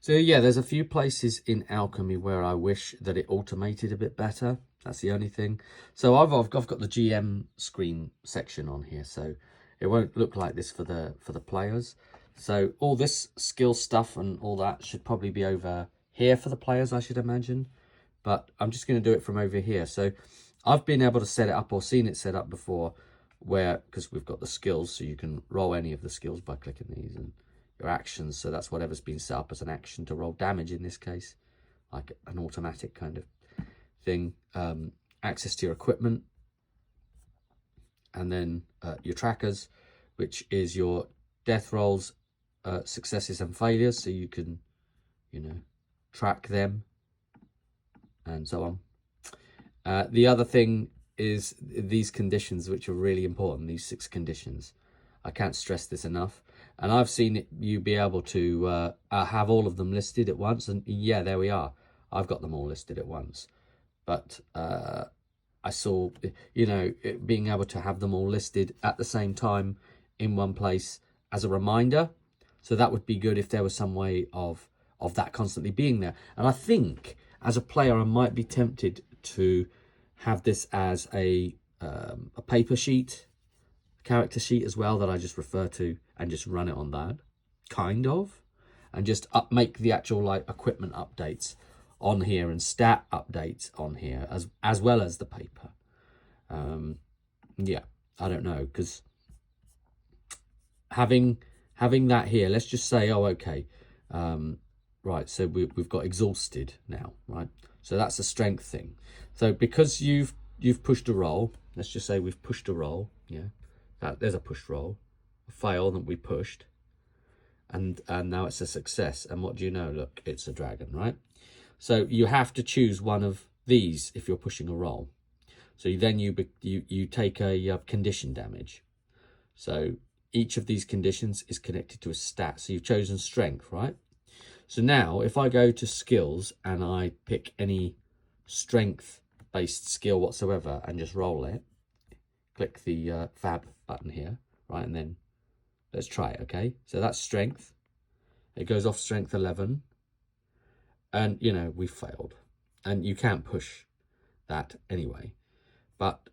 So yeah, there's a few places in Alchemy where I wish that it automated a bit better. That's the only thing. So I've got the GM screen section on here, so it won't look like this for the players. So all this skill stuff and all that should probably be over here for the players, I should imagine. But I'm just going to do it from over here. So I've been able to set it up or seen it set up before, where because we've got the skills, so you can roll any of the skills by clicking these, and your actions, so that's whatever's been set up as an action to roll damage in this case, like an automatic kind of thing. Access to your equipment, and then your trackers, which is your death rolls, successes and failures, so you can, you know, track them and so on. The other thing is these conditions, which are really important, these 6 conditions. I can't stress this enough. And I've seen you be able to have all of them listed at once. And yeah, there we are. I've got them all listed at once. But I saw, you know, being able to have them all listed at the same time in one place as a reminder. So that would be good if there was some way of that constantly being there. And I think as a player, I might be tempted to have this as a paper sheet, character sheet as well, that I just refer to and just run it on that, kind of, and just make the actual like equipment updates on here and stat updates on here as well as the paper. Yeah, I don't know, because having that here, let's just say, oh, okay, right, so we've got exhausted now, right? So that's a strength thing. So because you've pushed a roll, let's just say we've pushed a roll, yeah, there's a pushed roll, a fail that we pushed, and now it's a success. And what do you know? Look, it's a dragon, right? So you have to choose one of these if you're pushing a roll. So then you take a condition damage. So each of these conditions is connected to a stat. So you've chosen strength, right? So now if I go to skills and I pick any strength based skill whatsoever and just roll it, click the fab button here, right? And then let's try it, okay? So that's strength. It goes off strength 11. And, you know, we failed. And you can't push that anyway. But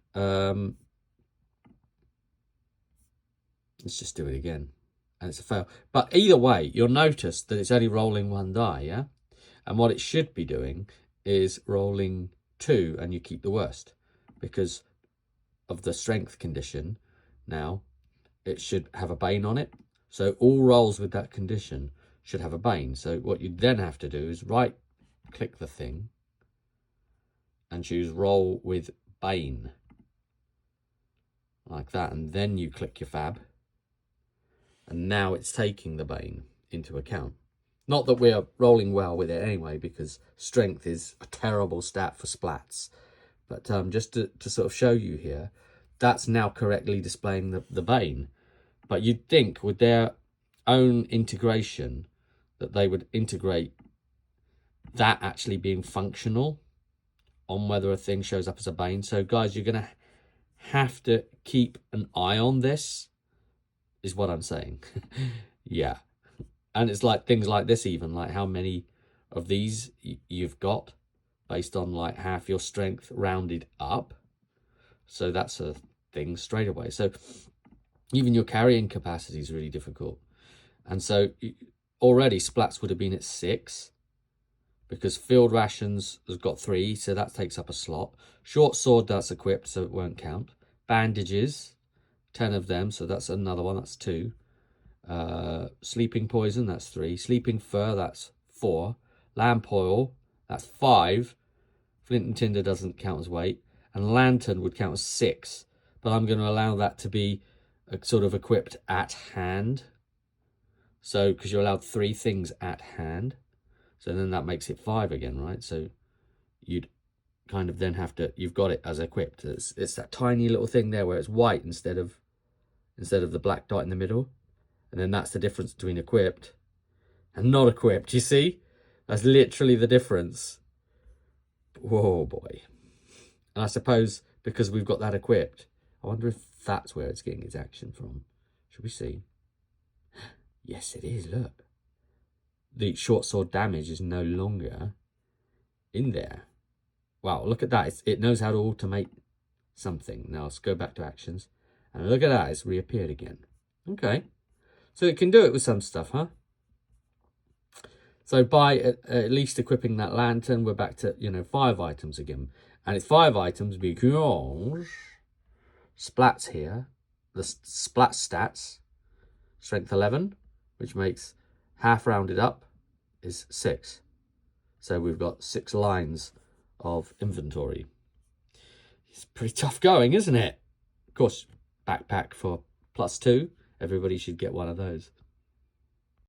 let's just do it again. And it's a fail. But either way, you'll notice that it's only rolling 1 die, yeah? And what it should be doing is rolling 2 and you keep the worst. Because of the strength condition, now it should have a bane on it. So all rolls with that condition should have a bane. So what you then have to do is right click the thing and choose roll with bane, like that, and then you click your fab, and now it's taking the bane into account. Not that we're rolling well with it anyway, because strength is a terrible stat for splats, but just to sort of show you here, that's now correctly displaying the bane. But you'd think with their own integration that they would integrate that actually being functional on whether a thing shows up as a bane. So guys, you're going to have to keep an eye on this, is what I'm saying. Yeah. And it's like things like this, even like how many of these you've got based on like half your strength rounded up. So that's a thing straight away. So even your carrying capacity is really difficult. And so already splats would have been at 6, because field rations has got 3, so that takes up a slot. Short sword, that's equipped, so it won't count. Bandages, 10 of them, so that's another one, that's 2. Sleeping poison, that's 3. Sleeping fur, that's 4. Lamp oil, that's 5. Flint and tinder doesn't count as weight. And lantern would count as 6. But I'm going to allow that to be sort of equipped at hand. So, because you're allowed 3 things at hand. So then that makes it 5 again, right? So you'd kind of then have to, you've got it as equipped. It's that tiny little thing there where it's white instead of the black dot in the middle. And then that's the difference between equipped and not equipped. You see? That's literally the difference. Whoa, boy. And I suppose because we've got that equipped, I wonder if that's where it's getting its action from. Should we see? Yes, it is, look. the short sword damage is no longer in there. Wow, look at that. It knows how to automate something. Now let's go back to actions. And look at that, it's reappeared again. Okay. So it can do it with some stuff, huh? So by at least equipping that lantern, we're back to, 5 items again. And it's 5 items because Splat's here. The Splat stats, strength 11, which makes half rounded up is 6. So we've got 6 lines of inventory. It's pretty tough going, isn't it? Of course, backpack for +2. Everybody should get one of those.